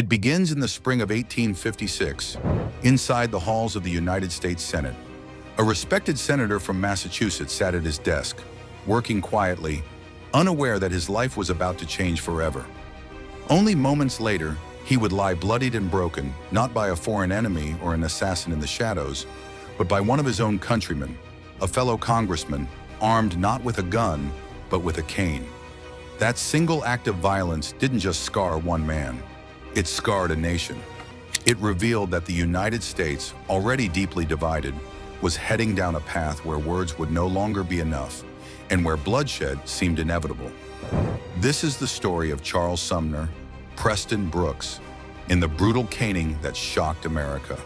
It begins in the spring of 1856, inside the halls of the United States Senate. A respected senator from Massachusetts sat at his desk, working quietly, unaware that his life was about to change forever. Only moments later, he would lie bloodied and broken, not by a foreign enemy or an assassin in the shadows, but by one of his own countrymen, a fellow congressman, armed not with a gun, but with a cane. That single act of violence didn't just scar one man. It scarred a nation. It revealed that the United States, already deeply divided, was heading down a path where words would no longer be enough and where bloodshed seemed inevitable. This is the story of Charles Sumner, Preston Brooks, in the brutal caning that shocked America,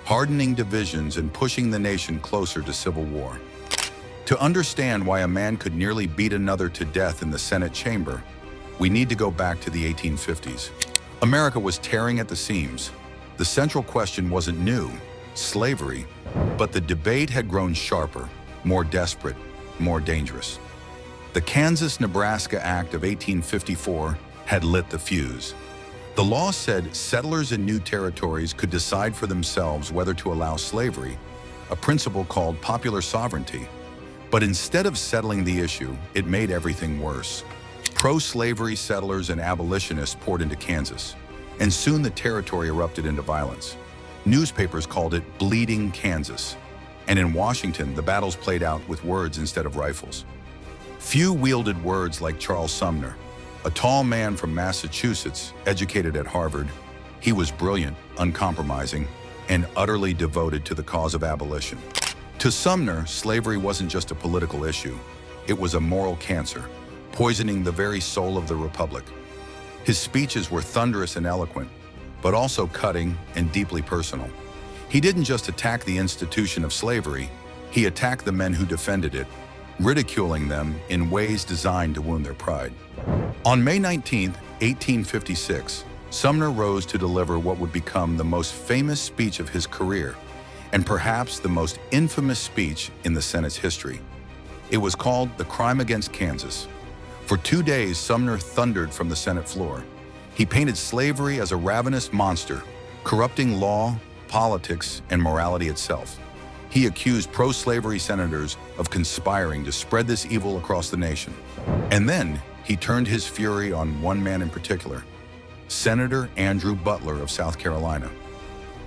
hardening divisions and pushing the nation closer to civil war. To understand why a man could nearly beat another to death in the Senate chamber, we need to go back to the 1850s. America was tearing at the seams. The central question wasn't new, slavery, but the debate had grown sharper, more desperate, more dangerous. The Kansas-Nebraska Act of 1854 had lit the fuse. The law said settlers in new territories could decide for themselves whether to allow slavery, a principle called popular sovereignty. But instead of settling the issue, it made everything worse. Pro-slavery settlers and abolitionists poured into Kansas, and soon the territory erupted into violence. Newspapers called it Bleeding Kansas, and in Washington, the battles played out with words instead of rifles. Few wielded words like Charles Sumner, a tall man from Massachusetts, educated at Harvard. He was brilliant, uncompromising, and utterly devoted to the cause of abolition. To Sumner, slavery wasn't just a political issue. It was a moral cancer, poisoning the very soul of the republic. His speeches were thunderous and eloquent, but also cutting and deeply personal. He didn't just attack the institution of slavery, he attacked the men who defended it, ridiculing them in ways designed to wound their pride. On May 19, 1856, Sumner rose to deliver what would become the most famous speech of his career, and perhaps the most infamous speech in the Senate's history. It was called The Crime Against Kansas. For 2 days, Sumner thundered from the Senate floor. He painted slavery as a ravenous monster, corrupting law, politics, and morality itself. He accused pro-slavery senators of conspiring to spread this evil across the nation. And then he turned his fury on one man in particular, Senator Andrew Butler of South Carolina.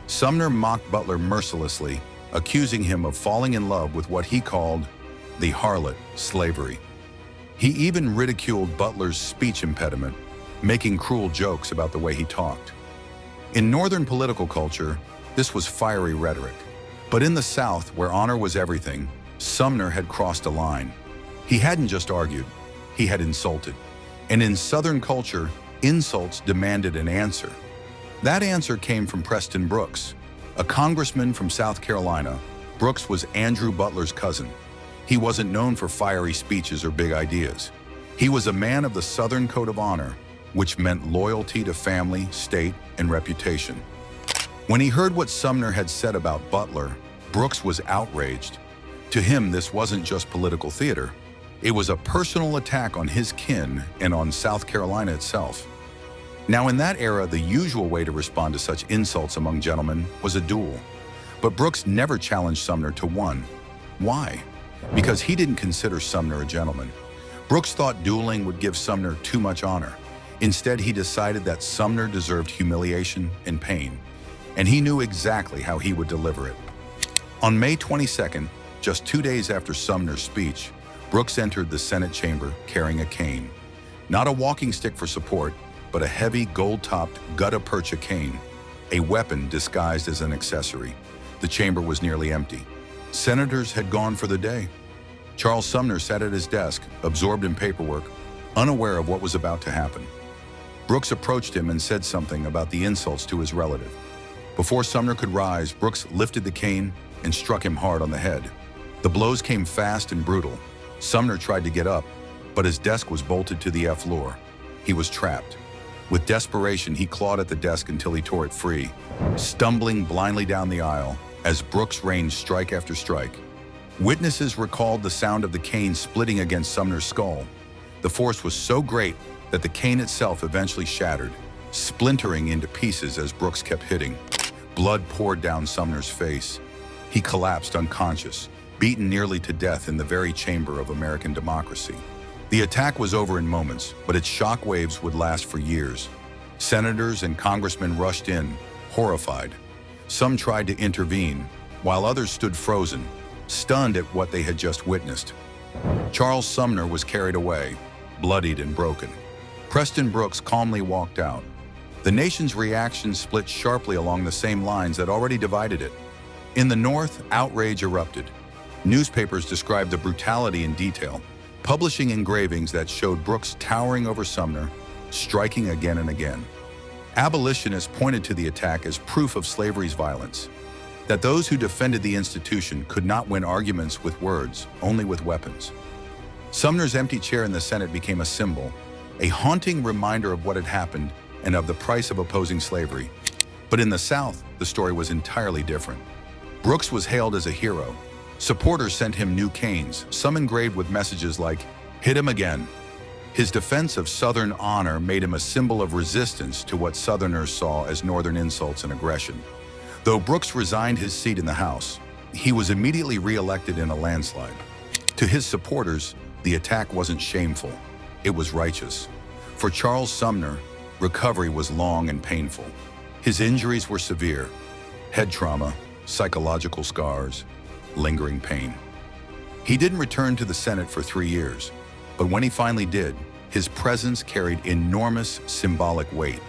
Sumner mocked Butler mercilessly, accusing him of falling in love with what he called the harlot, slavery. He even ridiculed Butler's speech impediment, making cruel jokes about the way he talked. In Northern political culture, this was fiery rhetoric. But in the South, where honor was everything, Sumner had crossed a line. He hadn't just argued, he had insulted. And in Southern culture, insults demanded an answer. That answer came from Preston Brooks. A congressman from South Carolina, Brooks was Andrew Butler's cousin. He wasn't known for fiery speeches or big ideas. He was a man of the Southern Code of Honor, which meant loyalty to family, state, and reputation. When he heard what Sumner had said about Butler, Brooks was outraged. To him, this wasn't just political theater. It was a personal attack on his kin and on South Carolina itself. Now, in that era, the usual way to respond to such insults among gentlemen was a duel. But Brooks never challenged Sumner to one. Why? Because he didn't consider Sumner a gentleman. Brooks thought dueling would give Sumner too much honor. Instead, he decided that Sumner deserved humiliation and pain, and he knew exactly how he would deliver it. On May 22nd, just 2 days after Sumner's speech, Brooks entered the Senate chamber carrying a cane. Not a walking stick for support, but a heavy gold-topped gutta-percha cane, a weapon disguised as an accessory. The chamber was nearly empty. Senators had gone for the day. Charles Sumner sat at his desk, absorbed in paperwork, unaware of what was about to happen. Brooks approached him and said something about the insults to his relative. Before Sumner could rise, Brooks lifted the cane and struck him hard on the head. The blows came fast and brutal. Sumner tried to get up, but his desk was bolted to the floor. He was trapped. With desperation, he clawed at the desk until he tore it free, stumbling blindly down the aisle as Brooks rained strike after strike. Witnesses recalled the sound of the cane splitting against Sumner's skull. The force was so great that the cane itself eventually shattered, splintering into pieces as Brooks kept hitting. Blood poured down Sumner's face. He collapsed unconscious, beaten nearly to death in the very chamber of American democracy. The attack was over in moments, but its shockwaves would last for years. Senators and congressmen rushed in, horrified. Some tried to intervene, while others stood frozen, stunned at what they had just witnessed. Charles Sumner was carried away, bloodied and broken. Preston Brooks calmly walked out. The nation's reaction split sharply along the same lines that already divided it. In the North, outrage erupted. Newspapers described the brutality in detail, publishing engravings that showed Brooks towering over Sumner, striking again and again. Abolitionists pointed to the attack as proof of slavery's violence, that those who defended the institution could not win arguments with words, only with weapons. Sumner's empty chair in the Senate became a symbol, a haunting reminder of what had happened and of the price of opposing slavery. But in the South, the story was entirely different. Brooks was hailed as a hero. Supporters sent him new canes, some engraved with messages like, "Hit him again." His defense of Southern honor made him a symbol of resistance to what Southerners saw as Northern insults and aggression. Though Brooks resigned his seat in the House, he was immediately re-elected in a landslide. To his supporters, the attack wasn't shameful, it was righteous. For Charles Sumner, recovery was long and painful. His injuries were severe: head trauma, psychological scars, lingering pain. He didn't return to the Senate for 3 years, but when he finally did, his presence carried enormous symbolic weight.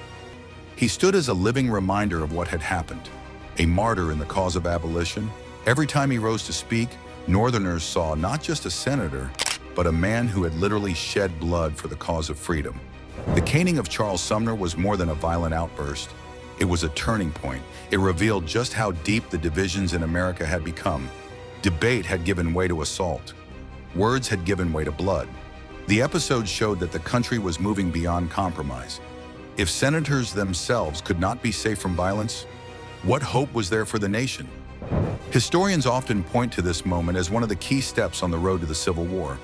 He stood as a living reminder of what had happened, a martyr in the cause of abolition. Every time he rose to speak, Northerners saw not just a senator, but a man who had literally shed blood for the cause of freedom. The caning of Charles Sumner was more than a violent outburst. It was a turning point. It revealed just how deep the divisions in America had become. Debate had given way to assault. Words had given way to blood. The episode showed that the country was moving beyond compromise. If senators themselves could not be safe from violence, what hope was there for the nation? Historians often point to this moment as one of the key steps on the road to the Civil War.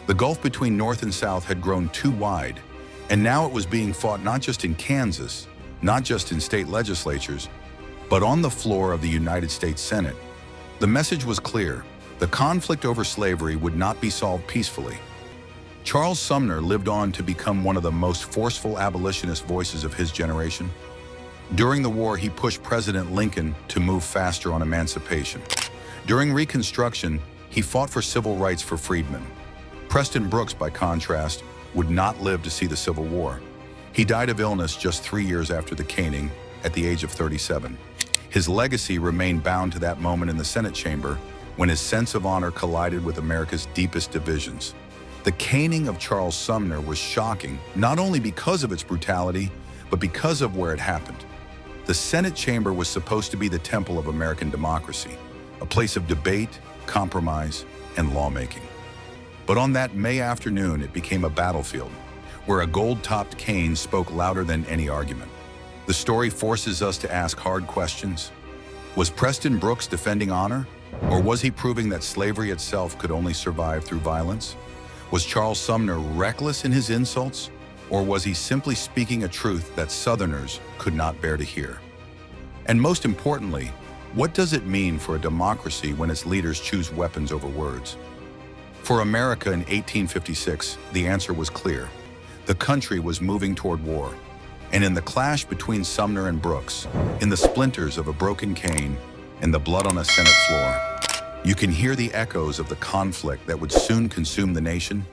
The gulf between North and South had grown too wide, and now it was being fought not just in Kansas, not just in state legislatures, but on the floor of the United States Senate. The message was clear: the conflict over slavery would not be solved peacefully. Charles Sumner lived on to become one of the most forceful abolitionist voices of his generation. During the war, he pushed President Lincoln to move faster on emancipation. During Reconstruction, he fought for civil rights for freedmen. Preston Brooks, by contrast, would not live to see the Civil War. He died of illness just 3 years after the caning, at the age of 37. His legacy remained bound to that moment in the Senate chamber when his sense of honor collided with America's deepest divisions. The caning of Charles Sumner was shocking, not only because of its brutality, but because of where it happened. The Senate chamber was supposed to be the temple of American democracy, a place of debate, compromise, and lawmaking. But on that May afternoon, it became a battlefield, where a gold-topped cane spoke louder than any argument. The story forces us to ask hard questions. Was Preston Brooks defending honor, or was he proving that slavery itself could only survive through violence? Was Charles Sumner reckless in his insults, or was he simply speaking a truth that Southerners could not bear to hear? And most importantly, what does it mean for a democracy when its leaders choose weapons over words? For America in 1856, the answer was clear. The country was moving toward war. And in the clash between Sumner and Brooks, in the splinters of a broken cane and the blood on a Senate floor, you can hear the echoes of the conflict that would soon consume the nation.